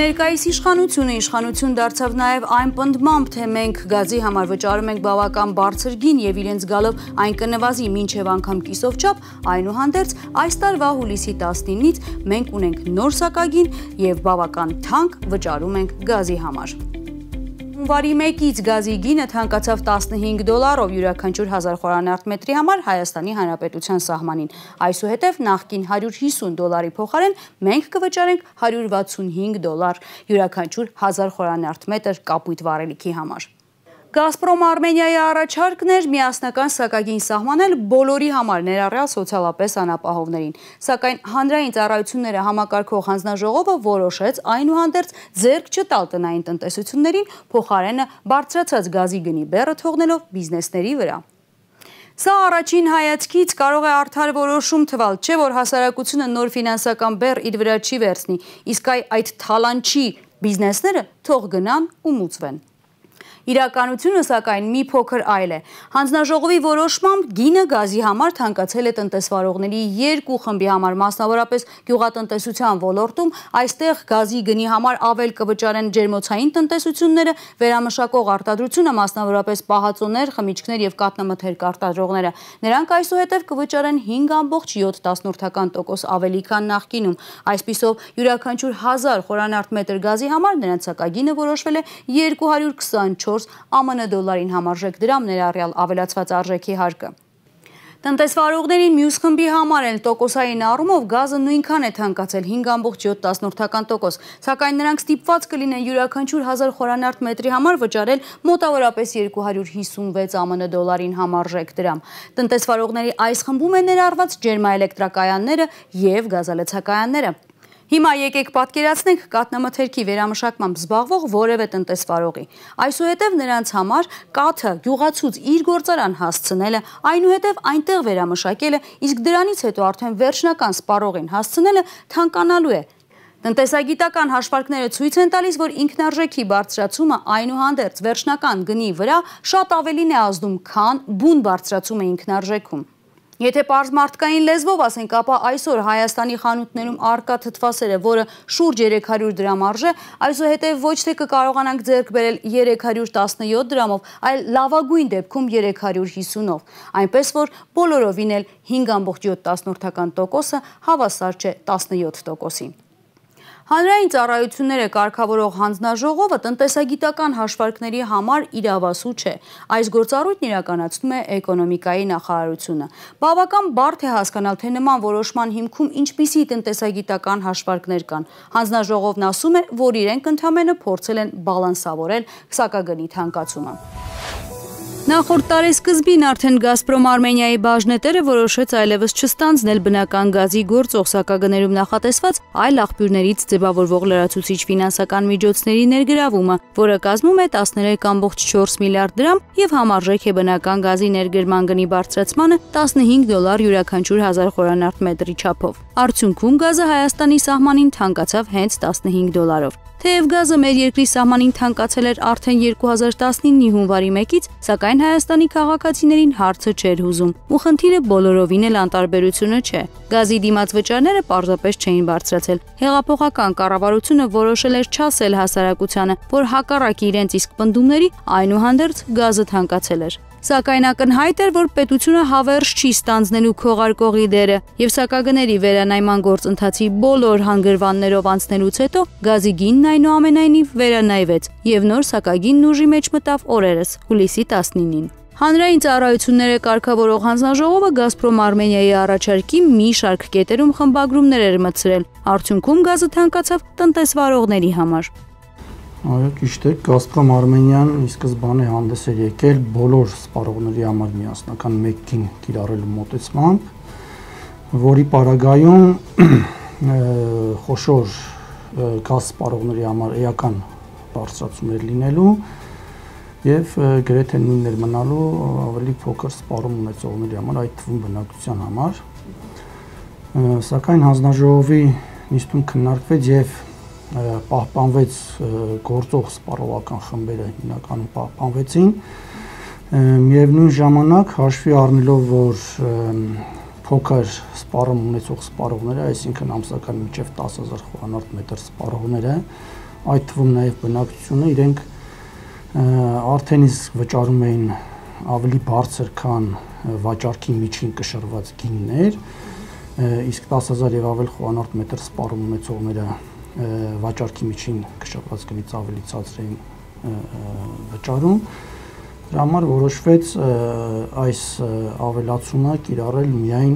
Ներկայիս իշխանություն դարձավ նաև այն պնդմամբ, թե մենք գազի համար վճարում ենք բավական բարձր գին եւ իրենց գալով այն կնվազի մինչեւ անգամ կիսով չափ, այնուհանդերձ այս տարվա հուլիսի 19-ից մենք ունենք նոր սակագին եւ բավական թանկ վճարում ենք գազի համար։ Հունվարի 1-ից գազի գինը թանկացավ $15-ով յուրաքանչյուր 1000 խորանարդ մետրի համար Հայաստանի Հանրապետության սահմանին։ Այսուհետև նախկին $150 փոխարեն մենք կվճարենք $165 յուրաքանչյուր 1000 խորանարդ մետր կապույտ վառելիքի համար։ Գազպրոմ Արմենիայի առաջարկն էր միասնական սակագին սահմանել բոլորի համար, ներառյալ սոցիալապես անապահովներին, սակայն հանրային ծառայությունները համակարգող հանձնաժողովը որոշեց այնուհանդերձ ձեռք չտալ տնային տնտեսություններին, փոխարենը բարձրացած գազի գնի բեռը թողնելով բիզնեսների վրա։ Սա առաջին հայացքից կարող է արդար որոշում թվալ, չէ՞ որ հասարակությունը նոր ֆինանսական բեռ իր վրա չի վերցնի, իսկ այդ թալանչի բիզնեսները թող գնան ու մուծվեն։ Իրականությունը սակայն մի փոքր այլ է։ Հանձնաժողովի որոշմամբ գինը գազի համար թանկացել է տնտեսվարողների երկու խմբի համար, մասնավորապես գյուղատնտեսության ոլորտում, այստեղ գազի գնի համար ավել կվճարեն ջերմոցային տնտեսությունները, վերամշակող արտադրությունը, մասնավորապես պահածոներ, խմիչքներ եւ կաթնամթերք արտադրողները։ Նրանք այսուհետև կվճարեն 5.7% ավելի, քան նախկինում։ Այսպիսով յուրաքանչյուր 1000 խորանարդ մետր գազի համար նրանց սակագինը որոշվել է 224 ԱՄՆ դոլարին համարժեք դրամ ներառյալ ավելացված արժեքի հարկը։ Տնտեսվարողների մյուս խմբի համար էլ տոկոսային առումով գազը նույնքան է թանկացել 5.7%, սակայն նրանք ստիպված կլինեն յուրաքանչյուր 1000 խորանարդ մետրի համար վճարել մոտավորապես 256 ԱՄՆ դոլարին համարժեք դրամ։ Տնտեսվարողների այս խմբում են ներառված ջերմաէլեկտրակայանները եւ գազալցակայանները։ Հիմա եկեք պատկերացնենք կաթնամթերքի վերամշակմամբ զբաղվող որևէ տնտեսվարողի։ Այսուհետև նրանց համար կաթը գյուղացուց իր գործարան հասցնելը, այնուհետև այնտեղ վերամշակելը, իսկ դրանից հետո արդեն վերջնական սպառողին հասցնելը թանկանալու է։ Տնտեսագիտական հաշվարկները ցույց են տալիս, որ ինքնարժեքի բարձրացումը այնուհանդերձ վերջնական գնի վրա շատ ավելին է ազդում, քան բուն բարձրացումը ինքնարժեքում։ Եթե պարզ մարդկային լեզվով ասենք, ապա այսօր Հայաստանի խանութներում առկա թթվասերը, որը շուրջ 300 դրամ արժե, այսուհետև ոչ թե կկարողանանք ձեռք բերել 317 դրամով, այլ լավագույն դեպքում 350-ով, այնպես որ բոլորովին էլ 5.7% հավասար չէ 17%-ին։ Հանրային ծառայությունները կարգավորող հանձնաժողովը տնտեսագիտական հաշվարկների համար իրավասու չէ։ Այս գործառույթն իրականացնում է էկոնոմիկայի նախարարությունը։ Բավական բարդ է հասկանալ, թե նման որոշման հիմքում ինչպիսի տնտեսագիտական հաշվարկներ կան։ Հանձնաժողովն ասում է, որ իրենք ընդամենը փորձել են բալանսավորել սակագնի թանկացումը։ Նախորդ տարեսկզբին արդեն Գազպրոմ Արմենիայի բաժնետերը որոշեց այլևս չստանձնել բնական գազի գործող սակագներում նախատեսված այլ աղբյուրներից ձևավորվող լրացուցիչ ֆինանսական միջոցների ներգրավումը, որը կազմում է 13.4 միլիարդ դրամ եւ համարժեք է բնական գազի ներգրման գնի բարձրացմանը $15 յուրաքանչյուր 1000 խորանարդ մետրի չափով։ Արդյունքում գազը Հայաստանի սահմանին թանկացավ հենց $15-ով։ Թեև գազը մեր երկրի սահմանին թանկացել էր արդեն 2019-ի հունվարի 1-ից, սակայն Հայաստանի քաղաքացիներին հարցը չէր հուզում, ու խնդիրը բոլորովին էլ անտարբերությունը չէ։ Գազի դիմաց վճարները պարզապես չէին բարձրացել։ Հեղափոխական կառավարությունը որոշել էր չասել հասարակությանը, որ հակառակ իրենց իսկ պնդումների, այնուհանդերձ գազը թանկացել էր։ Սակայն ակնհայտ էր, որ պետությունը հավերժ չի ստանձնելու քողարկողի դերը, եւ սակագների վերանայման գործընթացի բոլոր հանգրվաններով անցնելուց հետո գազի գինն այնուամենայնիվ վերանայվեց եւ նոր սակագինն ուժի մեջ մտավ օրերս հուլիսի 19-ին։ Հանրային ծառայությունները կարգավորող հանձնաժողովը Գազպրոմ Արմենիայի առաջարկի մի շարք կետերում խմբագրումներ էր մտցրել, արդյունքում գազը թանկացավ տնտեսվարողների համար։ Այո, ճիշտ է, Գազպրոմ Արմենիան ի սկզբանե հանդես էր եկել բոլոր սպառողների համար միասնական մեկին կիրառելու մոտեցմամբ, որի պարագայում խոշոր գազ սպառողների համար էական բարձրացում էր լինելու եւ գրեթե նույնն էր մնալու ավելի փոքր սպառում ունեցողների համար, այդ թվում բնակչության համար։ Սակայն հանձնաժողովի նիստում քննարկվեց եւ պահպանվեց գործող սպառողական խմբերը հիմնականում պահպանվեցին, միևնույն ժամանակ հաշվի առնելով, որ փոքր սպառում ունեցող սպառողները, այսինքն ամսական մինչև 10,000 խորանարդ մետր սպառողները, այդ թվում նաև բնակչությունը իրենք արդեն իսկ վճարում էին ավելի բարձր, քան վաճառքի միջին կշռված գիններ, իսկ 10,000 եւ ավել խոհանարդ մետր սպառում ունեցողները վաճառքի միջին կշռված գնից ավելի ցածր էին վճարում։ Դրա համար որոշվեց այս ավելացումը կիրառել միայն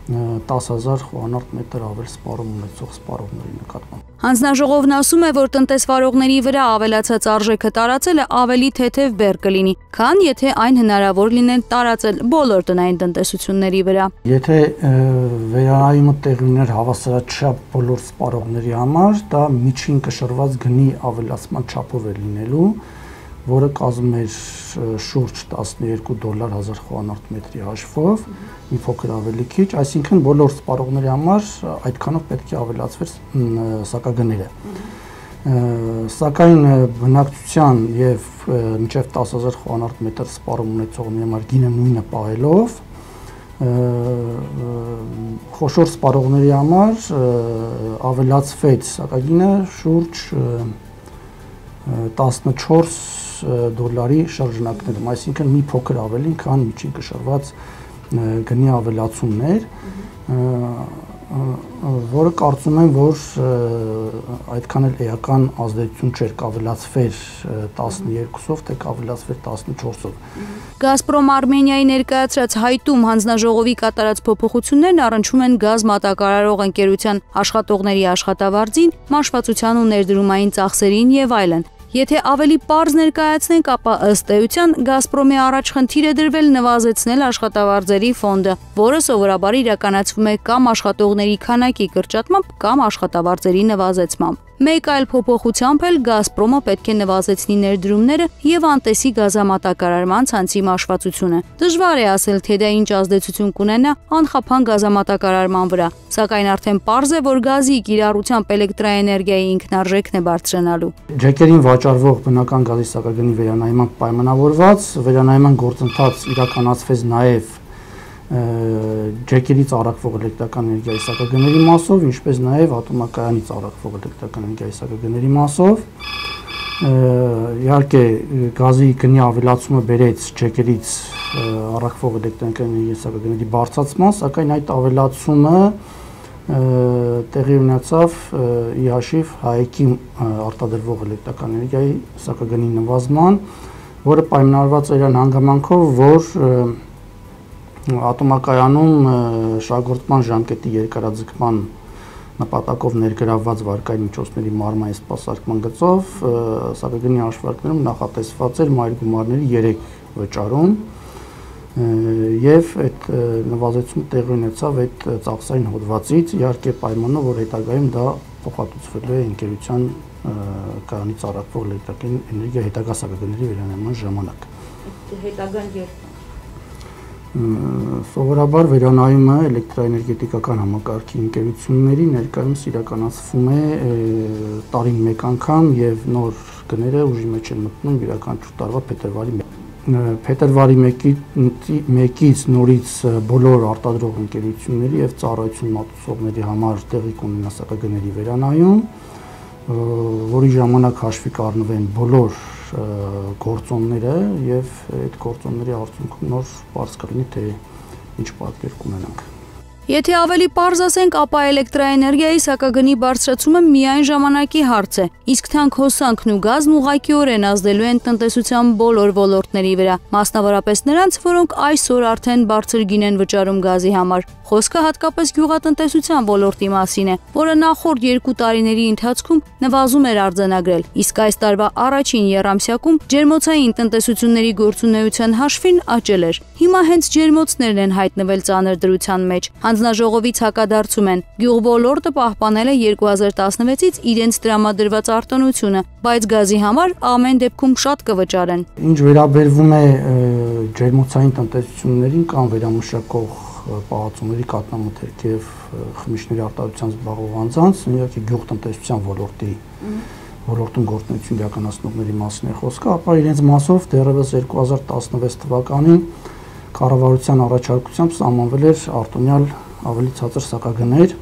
10,000 խոհանարդ մետր ավել սպառում ունեցող սպառողների նկատմամբ։ Հանձնաժողովն ասում է, որ տնտեսվարողների վրա ավելացած արժեքը տարածելը ավելի թեթև բեռ կլինի, քան եթե այն հնարավոր լիներ տարածել բոլոր տնային տնտեսությունների վրա։ Եթե վերանայումը տեղի ուներ հավասարաչափ բոլոր սպառողների համար, դա միջին կշռված գնի ավելացման չափով է լինելու, որը կազմում էր շուրջ $12 1000 խոհանարդ մետրի հաշվով, մի փոքր ավելի քիչ, այսինքն բոլոր սպառողների համար այդքանով պետք է ավելացվեր սակագները։ Սակայն բնակչության եւ մինչեւ 10,000 խոհանարդ մետր սպառում ունեցողների համար գինը նույնը պահելով, խոշոր սպառողների համար ավելացվեց սակագինը շուրջ $14 շրջանակներում, այսինքն մի փոքր ավելին, քան միջին կշռված գնի ավելացումն էր, որը կարծում եմ, որ այդքան էլ էական ազդեցություն չէր, կավելացվեր 12-ով, թե կավելացվեր 14-ով։ Գազպրոմ Արմենիայի ներկայացրած հայտում հանձնաժողովի կատարած փոփոխություններն առնչվում են գազ մատակարարող ընկերության աշխատողների աշխատավարձին, մաշվածության ու ներդրումային ծախսերին եւ այլն։ Եթե ավելի պարզ ներկայացնենք, ապա ըստ էության Գազպրոմի առաջ խնդիր է դրվել նվազեցնել աշխատավարձերի ֆոնդը, որը սովորաբար իրականացվում է կամ աշխատողների քանակի կրճատմամբ, կամ աշխատավարձերի նվազեցմամբ։ Մեկ այլ փոփոխությամբ էլ Գազպրոմը պետք է նվազեցնի ներդրումները եւ անտեսի գազամատակարարման ցանցի մաշվածությունը։ Դժվար է ասել, թե դա ինչ ազդեցություն կունենա անխափան գազամատակարարման վրա, սակայն արդեն պարզ է, որ գազի կիրառությամբ էլեկտրաէներգիայի ինքնարժեքն է բարձրանալու։ Ջեկերին վաճառվող բնական գազի սակագնի վերանայման պայմանավորված վերանայման գործընթաց իրականացվեց նաեւ ջեկերից առաքվող էլեկտրական էներգիայի սակագների մասով, ինչպես նաև ատոմակայանից առաքվող էլեկտրական էներգիայի սակագների մասով։ Իհարկե գազի գնի ավելացումը բերեց ջեկերից առաքվող էլեկտրական էներգիայի սակագների բարձրացման, սակայն այդ ավելացումը տեղի ունեցավ ի հաշիվ ՀԱԵԿ-ի արտադրվող էլեկտրական էներգիայի սակագնի նվազման, որը պայմանավորված էր այն հանգամանքով, որ ատոմակայանում շահգործման ժամկետի երկարաձգման նպատակով ներգրավված վարկային միջոցների մարմնային սպասարկման գծով սակագնի հաշվարկներում նախատեսված էր մայր գումարների 3 վճարում եւ այդ նվազեցումը տեղի ունեցավ այդ ծախսային հոդվածից, իհարկե պայմանով, որ հետագայում դա փոխհատուցվելու է ընկերության կայանից առաքվող էլեկտրական էներգիա հետագա սակագների վերանայման ժամանակ։ Հետագան երբ Սովորաբար վերանայումը էլեկտրաէներգետիկական համակարգի ընկերությունների ներկայումս իրականացվում է տարին մեկ անգամ եւ նոր գները ուժի մեջ են մտնում յուրաքանչյուր տարվա փետրվարի 1-ից նորից բոլոր արտադրող ընկերությունների եւ ծառայություն մատուցողների համար տեղի կունենա սակագների վերանայում, որի ժամանակ հաշվի կառնվեն բոլոր գործոնները եւ այդ գործոնների արդյունքում նոր բարձ կլինի, թե ինչ պատկեր կունենանք։ Եթե ավելի պարզ ասենք, ապա էլեկտրաէներգիայի սակագնի բարձրացումը միայն ժամանակի հարց է, իսկ թանկ հոսանքն ու գազն ուղղակիորեն ազդելու են տնտեսության բոլոր ոլորտների վրա, մասնավորապես նրանց, որոնք այսօր արդեն բարձր գին են վճարում գազի համար։ Խոսքը հատկապես գյուղատնտեսության ոլորտի մասին է, որը նախորդ 2 տարիների ընթացքում նվազում էր արձանագրել, իսկ այս տարվա առաջին եռամսյակում ջերմոցային տնտեսությունների գործունեության հաշվին աճել էր։ Հիմա հենց ջերմոցներն են հայտնվել ծանր դրության մեջ։ Հանձնաժողովից հակադարձում են, գյուղոլորտը պահպանել է 2016-ից իրենց տրամադրված արտոնությունը, բայց գազի համար ամեն դեպքում շատ կվճարեն։ Ինչ վերաբերվում է ջերմոցային տնտեսություններին կամ վերամշակող պահածոների կատնամթերք եւ խմիչքների արտադրությամբ զբաղվող անձանց, իհարկե գյուղտնտեսության ոլորտում գործունեություն իրականացնողների մասին է խոսքը, ապա իրենց մասով դեռևս 2016 թվականին կառավարության առաջարկությամբ սահմանվել էր արտոնյալ ավելի ցածր սակագներ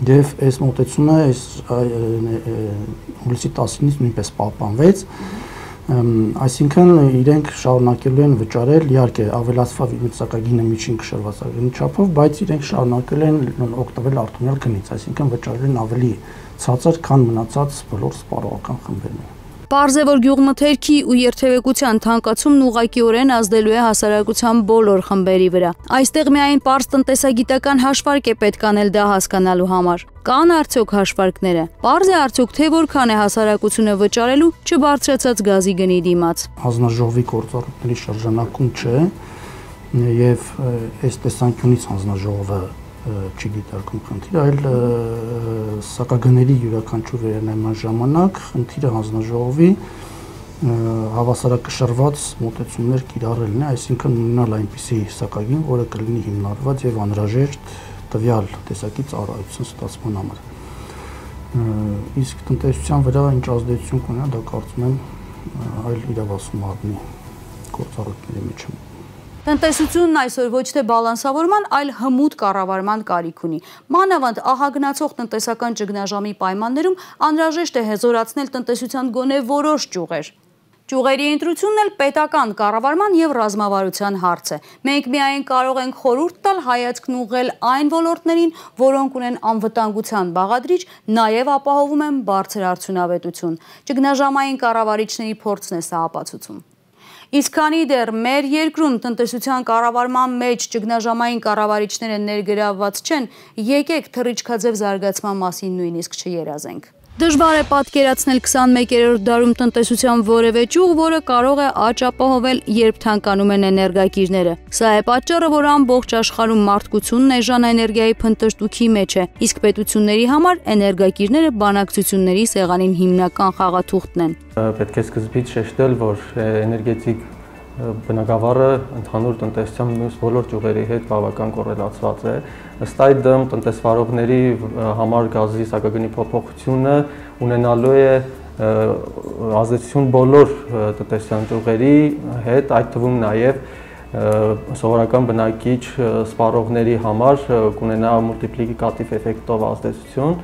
Եվ այս մոտեցումը այս հուլիսի 19-ից նույնպես պահպանվեց, այսինքն իրենք շարունակելու են վճարել, իհարկե ավելացված մետսակագինը միջին կշռվածագինի չափով, բայց իրենք շարունակել են օգտվել արտոնյալ գնից, այսինքն վճարել են ավելի ցածր, քան մնացած բոլոր սպառողական խմբերն։ Պարզ է, որ գյուղմթերքի ու երթևեկության թանկացումն ուղղակիորեն ազդելու է հասարակության բոլոր խմբերի վրա։ Այստեղ միայն պարզ տնտեսագիտական հաշվարկ է պետք անել դա հասկանալու համար։ Կան արդյոք հաշվարկները։ Պարզ է արդյոք թե որքան է հասարակությունը վճարելու չբարձրացած գազի գնի դիմաց։ Հանձնաժողովի գործառույթների շրջանակում չէ, եւ այս տեսանկյունից հանձնաժողովը չի դիտարկում խնդիրը, այլ սակագների յուրաքանչյուր վերանայման ժամանակ խնդիրը հանձնաժողովի հավասարակշռված մոտեցումներ կիրառելն է, այսինքն ունենալ այնպիսի սակագին, որը կլինի հիմնավորված եւ անհրաժեշտ տվյալ տեսակի ծառայություն ստացման համար։ Իսկ տնտեսության վրա ինչ ազդեցություն կունենա, դա կարծում եմ այլ իրավասու մարմնի գործառույթների մեջ է։ Տնտեսությունն այսօր ոչ թե բալանսավորման, այլ հմուտ կառավարման կարիք ունի։ Մանավանդ ահագնացող տնտեսական ճգնաժամի պայմաններում անհրաժեշտ է հզորացնել տնտեսության գոնե որոշ ճյուղեր։ Ճյուղերի ընտրությունն էլ պետական կառավարման եւ ռազմավարության հարց է։ Մենք միայն կարող ենք խորհուրդ տալ հայացքն ուղղել այն ոլորտներին, որոնք ունեն անվտանգության բաղադրիչ, նաեւ ապահովում են բարձր արդյունավետություն։ Ճգնաժամային կառավարիչների փորձն է սա ապացուցում։ Իսկ քանի դեռ մեր երկրում տնտեսության կառավարման մեջ ճգնաժամային կառավարիչները ներգրավված չեն, եկեք թռիչքաձև զարգացման մասին նույնիսկ չերազենք։ Դժվար է պատկերացնել 21-րդ դարում տնտեսության որևէ ճյուղ, որը կարող է աճ ապահովել, երբ թանկանում են էներգակիրները։ Սա է պատճառը, որ ամբողջ աշխարհում մարդկությունն էժան էներգիայի փնտրտուքի մեջ է, իսկ պետությունների համար էներգակիրները բանակցությունների սեղանին հիմնական խաղաթուղթն են։ Պետք է սկզբից շեշտել, որ էներգետիկ բնագավառը ընդհանուր տնտեսության մյուս բոլոր ճյուղերի հետ բավական կոռելացված է։ Ըստ այդմ տնտեսվարողների համար գազի սակագնի փոփոխությունը ունենալու է ազդեցություն բոլոր տնտեսության ճյուղերի հետ, այդ թվում նաև սովորական բնակիչ սպառողների համար կունենա մուլտիպլիկատիվ էֆեկտով ազդեցություն։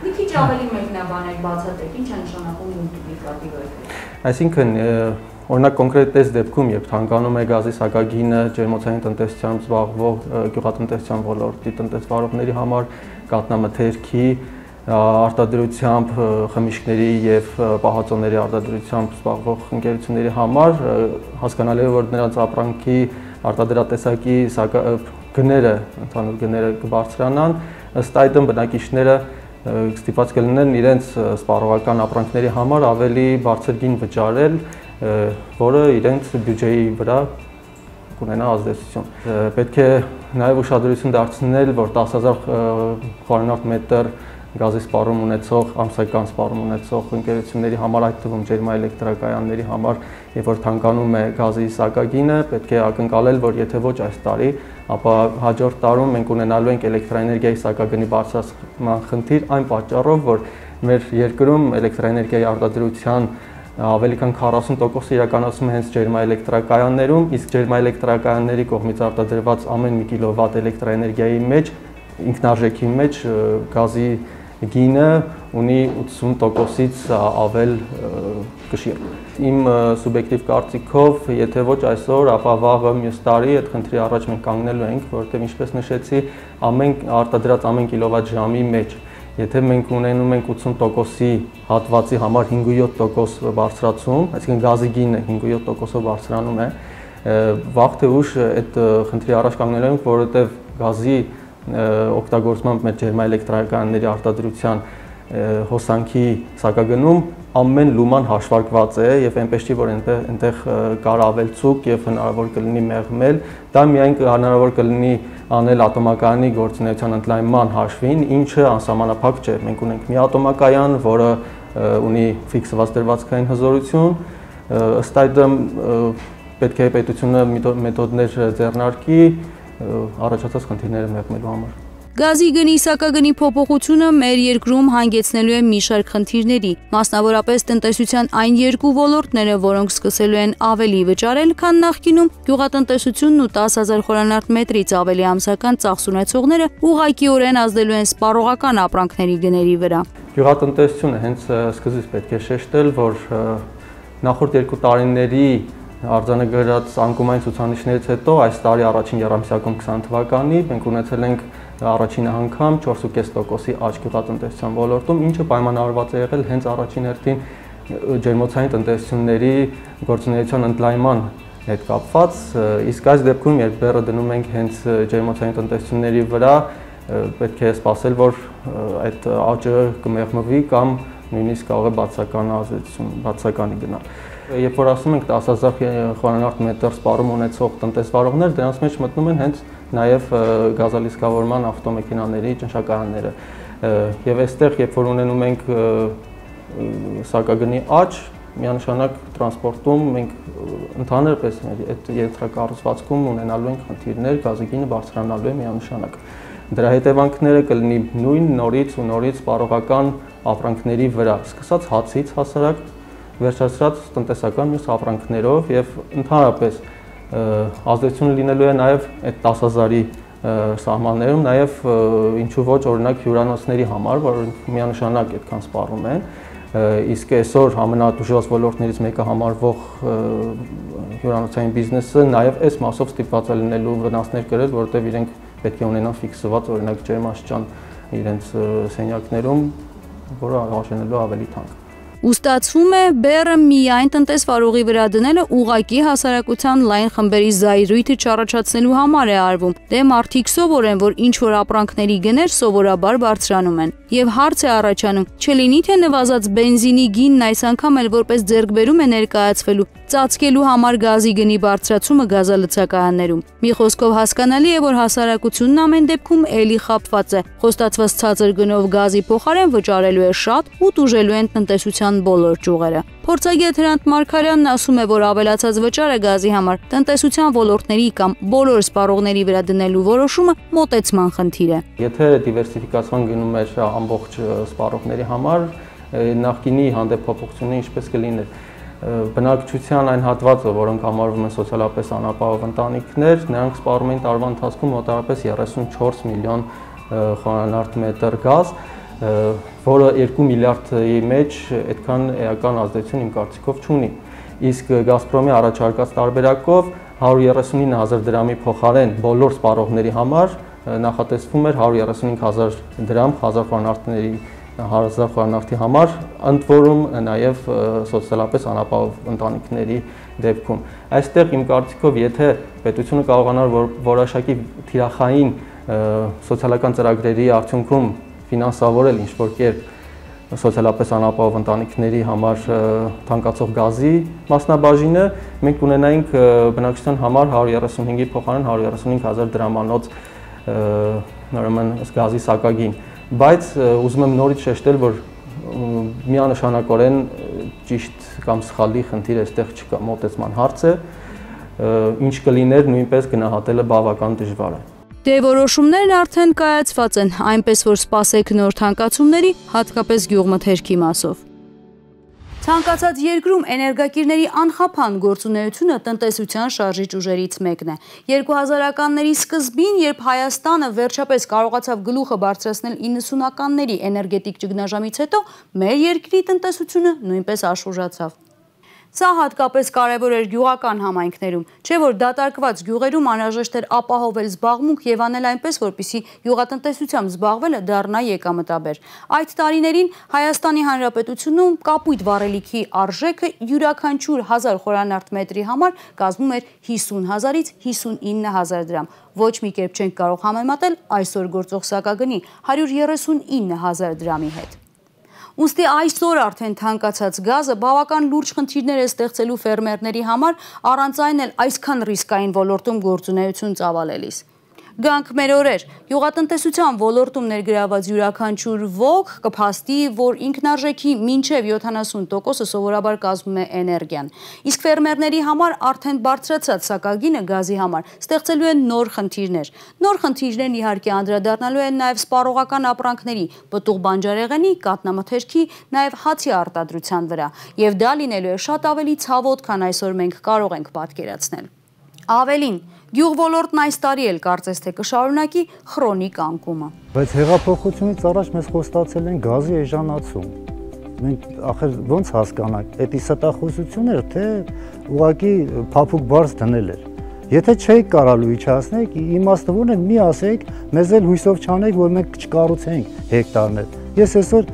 Մի քիչ ավելի մեկնաբանեք, բացատրեք, ինչ է նշանակում մուլտիպլիկատիվ էֆեկտ։ Այսինքն օրինակ կոնկրետ այս դեպքում, երբ թանկանում է գազի սակագինը ջերմոցային տնտեսությամբ զբաղվող գյուղատնտեսության ոլորտի տնտեսվարողների համար, կաթնամթերքի արտադրությամբ, խմիչքների եւ պահածոների արտադրությամբ զբաղվող ընկերությունների համար հասկանալի է, որ նրանց ապրանքի արտադրատեսակի գները, ընդհանուր գները կբարձրանան, ըստ այդմ բնակիչները ստիպված կլինեն իրենց սպառողական ապրանքների համար ավելի բարձր գին վճարել, որը իրենց բյուջեի վրա կունենա ազդեցություն։ Պետք է նաև ուշադրություն դարձնել, որ 10,000 խորանարդ մետր գազի սպառում ունեցող, ամսական սպառում ունեցող ընկերությունների համար, այդ թվում ջերմաէլեկտրակայանների համար, երբ որ թանկանում է գազի սակագինը, պետք է ակնկալել, որ եթե ոչ այս տարի, ապա հաջորդ տարում մենք ունենալու ենք էլեկտրաէներգիայի սակագնի բարձրացման խնդիր, այն պատճառով, որ մեր երկրում էլեկտրաէներգիայի արտադրության ավելի քան 40% իրականացում է հենց ջերմաէլեկտրակայաններում, իսկ ջերմաէլեկտրակայանների կողմից արտադրված ամեն մի կիլովատ էլեկտրաէներգիայի մեջ ինքնարժեքի մեջ գազի գինը ունի 80%-ից ավել կշիռ։ Իմ սուբյեկտիվ կարծիքով, եթե ոչ այսօր, ապա վաղը մյուս տարի այդ խնդրի առաջ մենք կանգնելու ենք, որովհետև ինչպես նշեցի, արտադրած ամեն կիլովատ ժամի մեջ, եթե մենք ունենում ենք 80%-ի հատվածի համար 5-7% բարձրացում, այսինքն գազի գինը 5-7%-ով բարձրանում է, վաղ թե ուշ այդ խնդրի առաջ կանգնելու ենք, որովհետև գազի օգտագործմամբ մեր ջերմաէլեկտրակայանների արտադրության հոսանքի սակագնում ամեն լուման հաշվարկված է եւ այնպես չի, որ այնտեղ կար ավելցուկ եւ հնարավոր կլինի մեղմել, դա միայն հնարավոր կլինի անել ատոմակայանի գործունեության ընդլայնման հաշվին, ինչը անսահմանափակ չէ։ Մենք ունենք մի ատոմակայան, որը ունի ֆիքսված դրվածքային հզորություն, ըստ այդմ պետք է պետությունը մեթոդներ ձեռնարկի առաջացած խնդիրները մեղմելու համար։ Գազի գնի սակագնի փոփոխությունը մեր երկրում հանգեցնելու է մի շարք խնդիրների, մասնավորապես տնտեսության այն երկու ոլորտները, որոնք սկսելու են ավելի վճարել, քան նախկինում, գյուղատնտեսությունն ու 10,000 խորանարդ մետրից ավելի ամսական ծախս ունեցողները ուղղակիորեն ազդելու են սպառողական ապրանքների գների վրա։ Գյուղատնտեսությունը հենց սկզբից պետք է շեշտել, որ նախորդ 2 տարիների արձանագրած անկումային ցուցանիշներից հետո այս տարի առաջին եռամսյակում 20 թվականի մենք ունեցել ենք առաջին անգամ 4.5%-ի աճ գյուղատնտեսության ոլորտում, ինչը պայմանավորված է եղել հենց առաջին հերթին ջերմոցային տնտեսությունների գործունեության ընդլայնման հետ կապված, իսկ այս դեպքում երբ բեռը դնում ենք հենց ջերմոցային տնտեսությունների վրա, պետք է սպասել, որ այդ աճը կմեղմվի կամ նույնիսկ կարող է բացականի գնալ։ Երբ որ ասում ենք 10,000 խորանարդ մետր սպառում ունեցող տնտեսվարողներ, դրանց մեջ մտնում են հենց նաև գազալիսկավորման ավտոմեքենաների ճնշակարանները։ Եվ այստեղ, երբ որ ունենում ենք սակագնի աճ, միանշանակ տրանսպորտում մենք ընդհանրապես այդ ենթակառուցվածքում ունենալու ենք խնդիրներ, գազի գինը բարձրանալու է միանշանակ։ Դրա հետևանքները կլինի նույն նորից սպառողական ապրանքների վրա, սկսած հացից հասարակ, վերջացրած տնտեսական մյուս ապրանքներով եւ ընդհանրապես ազդեցություն լինելու է նաեւ այդ 10,000-ի սահմաններում, նաեւ ինչու ոչ օրինակ հյուրանոցների համար, որոնք միանշանակ այդքան սպառում են, իսկ այսօր ամենատուժված ոլորտներից մեկը համարվող հյուրանոցային բիզնեսը նաեւ այս մասով ստիպված է լինելու վնասներ կրել, որովհետեւ իրենք պետք է ունենան ֆիքսված օրինակ ջերմաստիճան իրենց սենյակներում, որը արժանելու ավելի թանկ։ Ու ստացվում է բեռը միայն տնտեսվարողի վրա դնելը ուղղակի հասարակության լայն խմբերի զայրույթը չառաջացնելու համար է արվում։ Դե մարդիկ սովորեն, որ ինչ որ ապրանքների գներ սովորաբար բարձրանում են։ Եվ հարց է առաջանում, չլինի թե նվազած բենզինի գինն այս անգամ էլ որպես ձեռքբերում է ներկայացվելու ծածկելու համար գազի գնի բարձրացումը գազալցակայաններում։ Մի խոսքով հասկանալի է, որ հասարակությունն ամեն դեպքում էլի խաբված է։ Խոստացված ցածր գնով գազի փոխարեն վճարելու է շատ ու տուժելու են տնտեսության բոլոր ճյուղերը։ Փորձագետ Հրանտ Մարգարյանն ասում է, որ ավելացած վճարը գազի համար տնտեսության ոլորտների կամ բոլոր սպառողների վրա դնելու որոշումը մոտեցման խնդիր է։ Եթե դիվերսիֆիկացման գնում էր ամբողջ սպառողների համար, նախկինի հանդեպ փոփոխությունը ինչպես կլիներ։ Բնակչության այն հատվածը, որոնք համարվում են սոցիալապես անապահով ընտանիքներ, նրանք սպառում էին տարվա ընթացքում մոտավորապես 34 միլիոն խորանարդ մետր գազ, որը 2 միլիարդի մեջ այդքան էական ազդեցություն իմ կարծիքով չունի։ Իսկ Գազպրոմի առաջարկած տարբերակով 139,000 դրամի փոխարեն բոլոր սպառողների համար նախատեսվում էր 135,000 դրամ 1000 խորանարդի համար, ընդ որում նաև սոցիալապես անապահով ընտանիքների դեպքում։ Այստեղ իմ կարծիքով, եթե պետությունը կարողանար որոշակի թիրախային սոցիալական ծրագրերի արդյունքում ֆինանսավորել ինչ-որ կերպ սոցիալապես անապահով ընտանիքների համար թանկացող գազի մասնաբաժինը, մենք ունենայինք բնակչության համար 135-ի փոխարեն 135,000 դրամանոց նորմալ գազի սակագին, բայց ուզում եմ նորից շեշտել, որ միանշանակորեն ճիշտ կամ սխալի խնդիր այստեղ չկա, մոտեցման հարց է, ինչ կլիներ նույնպես գնահատելը բավական դժվար է։ Դե որոշումներն արդեն կայացված են, այնպես որ սպասեք նոր թանկացումների, հատկապես գյուղմթերքի մասով։ Ցանկացած երկրում էներգակիրների անխափան գործունեությունը տնտեսության շարժիչ ուժերից մեկն է։ 2000-ականների սկզբին, երբ Հայաստանը վերջապես կարողացավ գլուխը բարձրացնել 90-ականների էներգետիկ ճգնաժամից հետո, մեր երկրի տնտեսությունը նույնպես աշխուժացավ։ Սա հատկապես կարևոր էր գյուղական համայնքներում, չէ որ դատարկված գյուղերում անհրաժեշտ էր ապահովել զբաղմունք եւ անել այնպես, որպեսզի գյուղատնտեսությամբ զբաղվելը դառնա եկամտաբեր։ Այդ տարիներին Հայաստանի Հանրապետությունում կապույտ վառելիքի արժեքը յուրաքանչյուր 1000 խորանարդ մետրի համար կազմում էր 50,000-ից 59,000 դրամ։ Ոչ մի կերպ չենք կարող համեմատել այսօր գործող սակագնի 139,000 դրամի հետ։ Ուստի այսօր արդեն թանկացած գազը բավական լուրջ խնդիրներ է ստեղծելու ֆերմերների համար, առանց այն էլ այսքան ռիսկային ոլորտում գործունեություն ծավալելիս։ Գանք մեր օրեր, յուղատնտեսության ոլորտում ներգրաված յուրաքանչյուր ոք կփաստի, որ ինքնարժեքի մինչև 70%-ը սովորաբար կազմում է էներգիան։ Իսկ ֆերմերների համար արդեն բարձրացած սակագինը գազի համար ստեղծելու են նոր խնդիրներ։ Նոր խնդիրներն իհարկե անդրադառնալու են նաև սպառողական ապրանքների, պտուղ բանջարեղենի, կատնամթերքի, նաև հացի արտադրության վրա, եւ դա լինելու է շատ ավելի ցավոտ, քան այսօր մենք կարող ենք պատկերացնել։ Ավելին, գյուղոլորտն այս տարի էլ կարծես թե կշարունակի քրոնիկ անկումը։ Բայց հեղափոխությունից առաջ մեզ խոստացել են գազի էժանացում։ Մենք ախր ոնց հասկանանք, դա ստախոսություններ, թե ուղղակի փափուկ բարձ դնել էր։ Եթե չէիք կարալու իջացնեք, իմաստը ո՞րն է, մի ասեք, մեզ էլ հույսով չանեք, որ մենք չկառուցենք հեկտարներ։ Ես այսօր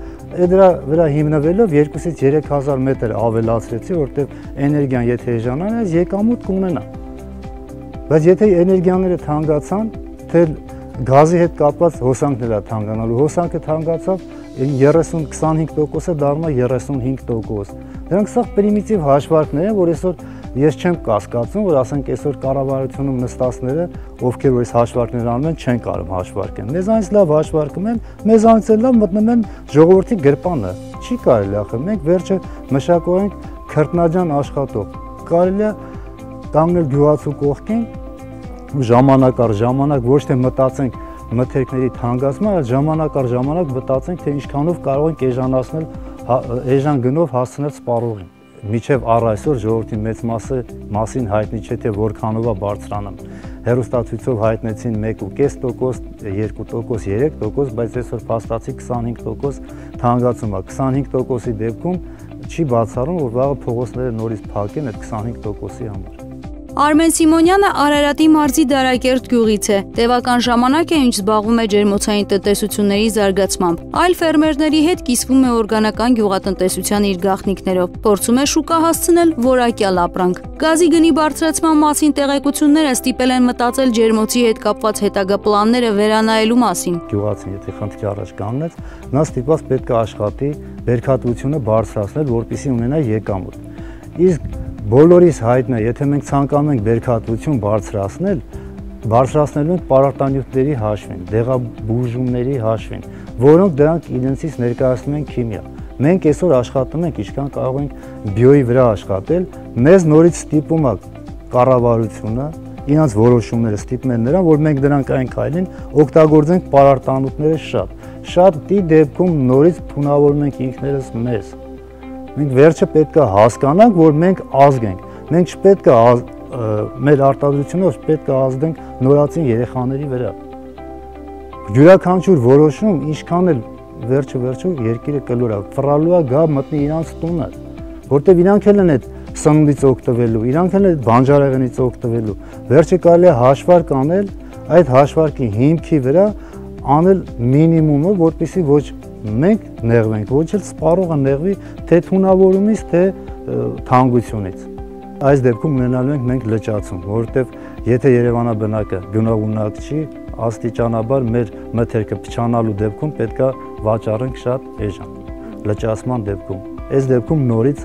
դրա վրա հիմնվելով 2-ից 3000 մետր ավելացրեցի, որտեղ էներգիան եթե էժանանա, այս եկամուտ կունենա։ Բայց եթե էներգիաները թանկացան, թե գազի հետ կապված հոսանքն է թանկանալու, հոսանքը թանկացավ 30-25%-ը դառնա 35%։ Դրանք սա պրիմիտիվ հաշվարկներ են, որ այսօր ես չեմ կասկածում, որ ասենք այսօր կառավարությունում նստածները, ովքեր որ այս հաշվարկներ անում են, չեն կարող հաշվարկել։ Մեզանից լավ հաշվարկում են, մեզանից էլ լավ մտնում են ժողովրդի գրպանը։ Չի կարելի ախր, մենք վերջը մշակող ենք քրտնաջան աշխատող։ Կարելի է կանգնել գյուղացու կողքին ու ժամանակ առ ժամանակ ոչ թե մտածենք մթերքների թանկացման, այլ ժամանակ առ ժամանակ մտածենք, թե ինչքանով կարող ենք էժանացնել, էժան գնով հասցնել սպառողին։ Մինչև առ այսօր ժողովրդի մեծ մասին հայտնի չէ, թե որքանով է բարձրանում։ Հեռուստացույցով հայտնեցին 1.5%, 2%, 3%, բայց այսօր փաստացի 25% թանկացում է։ 25%-ի դեպքում չի բացառում, որ վաղը փողոցները նորից փակեն այդ 25%-ի համար։ Արմեն Սիմոնյանը Արարատի մարզի Դարակերտ գյուղից է։ Տևական ժամանակ է, ինչ զբաղվում է ջերմոցային տնտեսությունների զարգացմամբ։ Այլ ֆերմերների հետ կիսվում է օրգանական գյուղատնտեսության իր գաղտնիքներով։ Փորձում է շուկա հասցնել որակյալ ապրանք։ Գազի գնի բարձրացման մասին տեղեկությունները ստիպել են մտածել ջերմոցի հետ կապված հետագա պլանները վերանայելու մասին։ Գյուղացին, եթե խնդրի առաջ կանգնեց, նա ստիպված պետք է աշխատի բերքատվությունը բարձրացնել, որպեսզի ունենա եկամուտ։ Իսկ բոլորիս հայտնի է, եթե մենք ցանկանում ենք բերքատվություն բարձրացնելու ենք պարարտանյութերի հաշվին, դեղաբուժումների հաշվին, որոնք դրանք իրենցից ներկայացնում են քիմիա։ Մենք այսօր աշխատում ենք, ինչքան կարող ենք բիոյի վրա աշխատել, մեզ նորից ստիպում է կառավարությունը, իրանց որոշումները ստիպում են նրան, որ մենք դրանք այն քայլին օգտագործենք պարարտանյութերը շատ դեպքում նորից թունավորում ենք ինքներս մեզ։ Մենք վերջը պետք է հասկանանք, որ մենք ազգ ենք։ Մենք չպետք է մեր արտադրությունով պետք է ազդենք նորածին երեխաների վրա։ Յուրաքանչյուր որոշում ինչքան էլ վերջը երկիրը կլորա, ֆռալու է գա մտնի իրանց տունը, որտեղ իրանք էլ են այդ սնունդից օգտվելու, իրանք էլ են այդ բանջարեղենից օգտվելու։ Վերջը կարելի է հաշվարկ անել, այդ հաշվարկի հիմքի վրա անել մինիմումը, որպեսզի ոչ մենք նեղվենք, ոչ էլ սպառողը նեղվի թե թունավորումից, թե թանկությունից։ Այս դեպքում ունենալու ենք մենք լճացում, որովհետև եթե Երևանաբնակը գնողունակ չի, աստիճանաբար մեր մթերքը փչանալու դեպքում պետք է վաճառենք շատ էժան, լճացման դեպքում։ Այս դեպքում նորից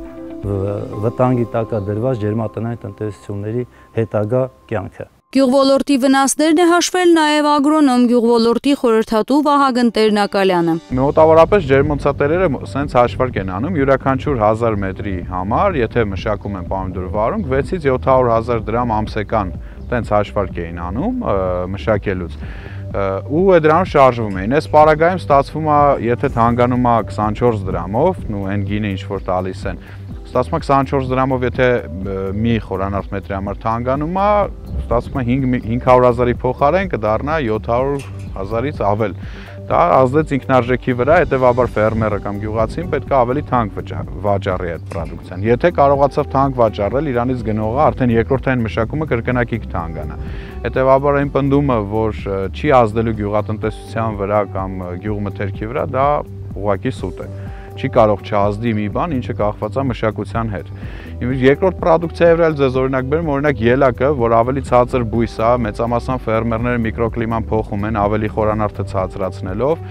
վտանգի տակ է դրված ջերմատնային տնտեսությունների հետագա կյանքը։ Գյուղոլորտի վնասներն է հաշվել նաև ագրոնոմ գյուղոլորտի խորհրդատու Վահագն Տերնակալյանը։ Մոտավորապես ջերմոցատերերը սենց հաշվարկ են անում յուրաքանչյուր 1000 մետրի համար, եթե մշակում են պոմիդոր վարունգ, 6-ից 700.000 դրամ ամսական տենց հաշվարկ էին անում մշակելուց։ Ու դրանով շարժվում էին։ Այս պարագայում ստացվում է, եթե թանկանում է 24 դրամով, ու այն գինը ինչ որ տալիս են, ստացվում է 24 դրամով, եթե մի խորանարդ մետրի համար թանկանում է, ստացվում է 500.000-ի փոխարեն կդառնա 700.000-ից ավել։ Դա ազդեց ինքնարժեքի վրա, հետևաբար ֆերմերը կամ գյուղացին պետք է ավելի թանկ վաճառի այդ պրոդուկցիան։ Եթե կարողացավ թանկ վաճառել, իրանից գնողը արդեն երկրորդային մշակումը կրկնակի կթանկանա։ Հետևաբար այն պնդումը, որ չի ազդելու գյուղատնտեսության վրա կամ գյուղմթերքի վրա, դա ուղղակի սուտ է։ Չի կարող չազդի մի բան, ինչը կախված է մշակության հետ։ Երկրորդ պրոդուկցիայի վրա ձեզ օրինակ բերեմ, օրինակ ելակը, որ ավելի ցածր բույս է, մեծամասամբ ֆերմերները միկրոկլիման փոխում են ավելի խորանարդը ցածրացնելով,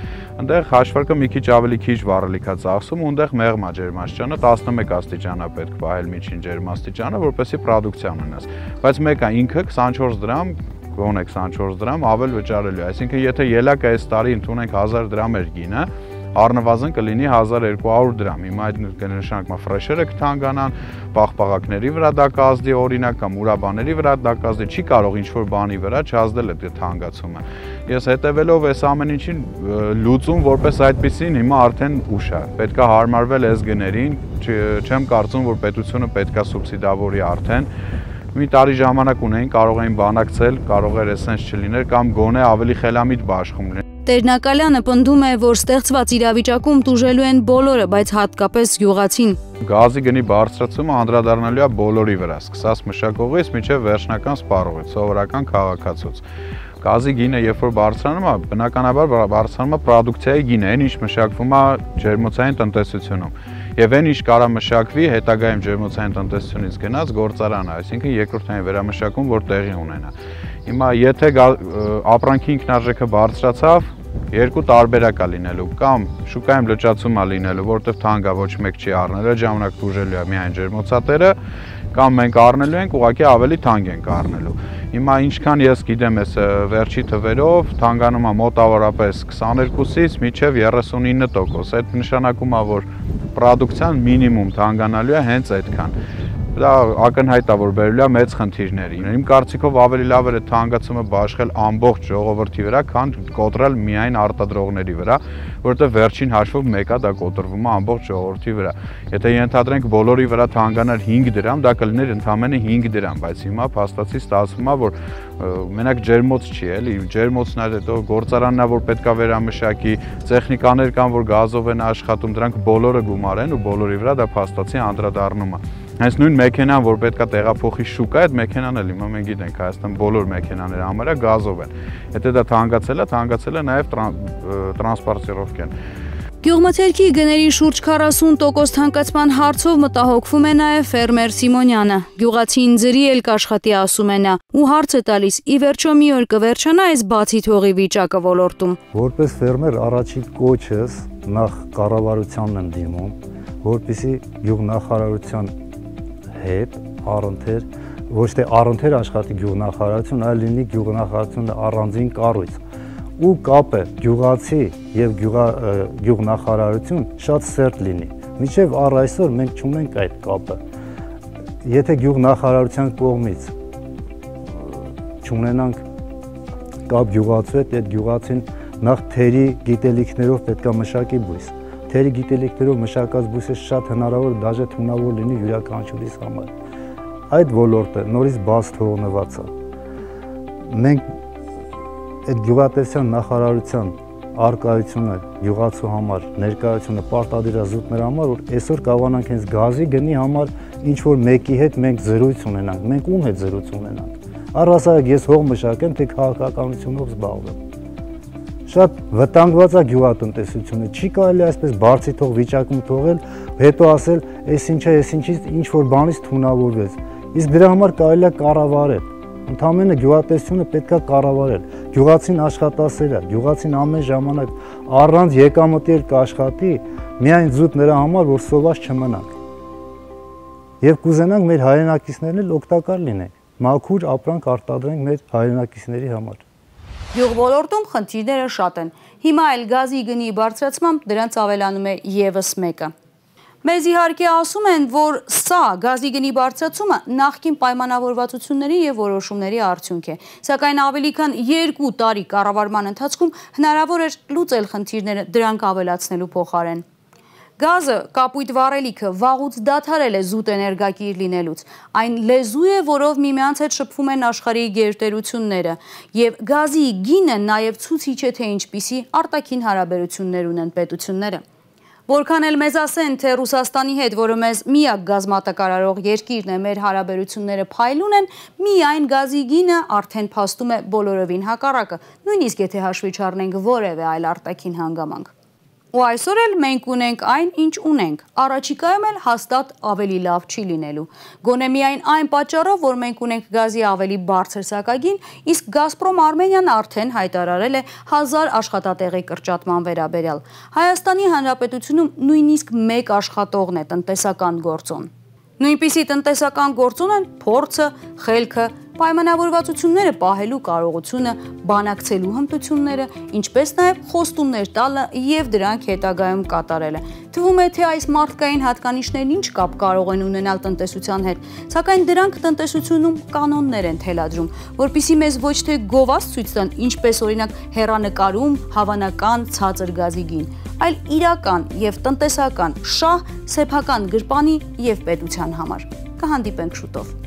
այնտեղ հաշվարկը մի քիչ ավելի քիչ վառելիք է ծախսում, ու այնտեղ մեղմ է ջերմաստիճանը, 11 աստիճան է պետք պահել միջին ջերմաստիճանը, որպեսզի պրոդուկցիա ունենաս։ Բայց մեկը ինքը 24 դրամ գոնե 24 դրամ ավել վճարելու է։ Այսինքն եթե ելակը այս տարի ընդունենք 1000 դրամ էր գինը, առնվազն կլինի 1200 դրամ։ Հիմա այդ կնշանակի ֆրեշերը կթանկանան, պաղպաղակների վրա դա կազդի օրինակ կամ ուրաբաների վրա դա կազդի, չի կարող ինչ-որ բանի վրա չազդել այդ թանկացումը։ Ես հետևելով այս ամեն ինչին լուծում որպես այդպեսին հիմա արդեն ուշ է։ Պետք է հարմարվել այս գներին, չեմ կարծում, որ պետությունը պետք է սուբսիդավորի արդեն։ Մի տարի ժամանակ ունեին, կարող էին բանակցել, կարող էր էսենց չլիներ կամ գոնե ավելի խելամիտ բաշխում լիներ։ Տերնակալյանը պնդում է, որ ստեղծված իրավիճակում տուժելու են բոլորը, բայց հատկապես գյուղացին։ Գազի գնի բարձրացումը անդրադառնալու է բոլորի վրա, սկսած մշակողից մինչև վերջնական սպառողից, սովորական քաղաքացուց։ Գազի գինը երբ որ բարձրանում է, բնականաբար բարձրանում է պրոդուկցիայի գինը, այն ինչ մշակվում է ջերմոցային տնտեսությունում։ Եվ այն ինչ կարա մշակվի հետագայում ջերմոցային տնտեսությունից գնաց գործարանը, այսինքն երկրորդային վերամշակում, որ տեղի ունենա։ Հիմա եթե ապրանքի ինքնարժեքը բարձրացավ, երկու տարբերակ է լինելու, կամ շուկայում լճացում է լինելու, որտեղ թանկա ոչ մեկ չի առնել, այդ ժամանակ տուժելու է միայն ջերմոցատերը, կամ մենք առնելու ենք, ուղղակի ավելի թանկ ենք առնելու։ Հիմա ինչքան ես գիտեմ, այս վերջի թվերով թանկանում է մոտավորապես 22-ից մինչև 39%։ Այդ նշանակում է, որ պրոդուկցիան մինիմում թանկանալու է հենց այդքան։ Դա ակնհայտ է, որ բերելու է մեծ խնդիրների։ Իմ կարծիքով ավելի լավ էր թանկացումը բաշխել ամբողջ ժողովրդի վրա, քան կոտրել միայն արտադրողների վրա, որովհետև վերջին հաշվով մեկը դա կոտրվում է ամբողջ ժողովրդի վրա։ Եթե ենթադրենք բոլորի վրա թանկանար 5 դրամ, դա կլիներ ընդամենը 5 դրամ, բայց հիմա փաստացի ստացվում է, որ մենակ ջերմոց չի, էլի, ջերմոցն է, հետո գործարանն է, որ պետքա վերամշակի, տեխնիկաներ կան, որ գազով են աշխատում, դրանք բոլորը գումար են ու բոլորի վրա դա փաստացի անդրադառնում է։ Հենց նույն մեքենան, որ պետքա տեղափոխի շուկա, այդ մեքենան էլ հիմա մենք գիտենք, Հայաստան բոլոր մեքենաները համարյա գազով են։ Եթե դա թանկացել է նաև տրանսպորտիրովկեն։ Գյուղմթերքի գների շուրջ 40% թանկացման հարցով մտահոգվում է նաև ֆերմեր Սիմոնյանը։ Գյուղացին ձրի էլ կաշխատի, ասում է նա, ու հարց է տալիս՝ ի վերջո մի օր կվերջանա այս բացի թողի վիճակը ոլորտում։ Որպես ֆերմեր առաջին կոչս նախ կառավարությանն եմ դիմում, որպեսզի գյուղնախարարության հետ առընթեր, ոչ թե առընթեր աշխատի գյուղնախարարություն, այլ լինի գյուղնախարարությունը առանձին կառույց ու կապը գյուղացի եւ գյուղնախարարություն շատ սերտ լինի։ Մինչեւ առ այսօր մենք չունենք այդ կապը։ Եթե գյուղնախարարության կողմից չունենանք կապ գյուղացու հետ, այդ գյուղացին նախ թերի գիտելիքներով պետք է մշակի բույս։ Թերի գիտելիքներով մշակած բույսը շատ հնարավոր դաժե թունավոր լինի յուրաքանչյուրիս համար։ Այդ ոլորտը նորից բաց թողնված է։ Մենք այդ գյուղատնտեսության նախարարության արկայությունը գյուղացու համար, ներկայությունը պարտադիր է զուտների համար, որ այսօր կարողանանք հենց գազի գնի համար ինչ որ մեկի հետ մենք զրույց ունենանք, մենք ում հետ զրույց ունենանք։ Առհասարակ ես հող մշակեմ, թե քաղաքականությունով զբաղվեմ։ Շատ վտանգված է գյուղատնտեսությունը, չի կարելի այսպես բարձի թող վիճակում թողել, հետո ասել, այս ինչա, այս ինչից ինչ որ բանից թունավորվեց։ Իսկ դրա համար կարելի է կառավարել։ Ընդամենը գյուղատնտեսությունը պետք է կառավարել։ Գյուղացին աշխատասեր է, գյուղացին ամեն ժամանակ առանց եկամտի էլ կաշխատի, միայն զուտ նրա համար, որ սոված չմնանք։ Եվ կուզենանք մեր հայրենակիցներն էլ օգտակար լինենք, մաքուր ապրանք արտադրենք մեր հայրենակիցների համար։ Գյուղ ոլորտում խնդիրները շատ են։ Հիմա էլ գազի գնի բարձրացմամբ դրանց ավելանում է ևս մեկը։ Մեզ իհարկե ասում են, որ սա գազի գնի բարձրացումը նախկին պայմանավորվածությունների եւ որոշումների արդյունք է։ Սակայն ավելի քան 2 տարի կառավարման ընթացքում հնարավոր էր լուծել խնդիրները դրանք ավելացնելու փոխարեն։ Գազը, կապույտ վառելիքը վաղուց դադարել է զուտ էներգակիր լինելուց։ Այն լեզու է, որով միմյանց հետ շփվում են աշխարհի գերտերությունները, եւ գազի գինը նաեւ ցուցիչ է, թե ինչպիսի արտաքին հարաբերություններ ունեն պետությունները։ Որքան էլ մեզ ասեն, թե Ռուսաստանի հետ, որը մեզ միակ գազմատակարարող երկիրն է, մեր հարաբերությունները փայլուն են, միայն գազի գինը արդեն փաստում է բոլորովին հակառակը, նույնիսկ եթե հաշվի չառնենք որևէ այլ արտաքին հանգամանք։ Ու այսօր էլ մենք ունենք այն, ինչ ունենք, առաջիկայում էլ հաստատ ավելի լավ չի լինելու։ Գոնե միայն այն պատճառով, որ մենք ունենք գազի ավելի բարձր սակագին, իսկ Գազպրոմ Արմենիան արդեն հայտարարել է 1000 աշխատատեղի կրճատման վերաբերյալ։ Հայաստանի Հանրապետությունում նույնիսկ 1 աշխատողն է տնտեսական գործոն։ Նույնպիսի տնտեսական գործոն են փորձը, խելքը, պայմանավորվածությունները պահելու կարողությունը, բանակցելու հմտությունները, ինչպես նաև խոստումներ տալը եւ դրանք հետագայում կատարելը։ Թվում է, թե այս մարդկային հատկանիշներն ինչ կապ կարող են ունենալ տնտեսության հետ, սակայն դրանք տնտեսությունում կանոններ են թելադրում, որpիսի մեզ ոչ թե գովազ ցույց տան, ինչպես օրինակ հեռանկարում հավանական ցածր գազի գին, այլ իրական եւ տնտեսական շահ, սեփական գրպանի եւ պետության համար։ Կհանդիպենք շուտով։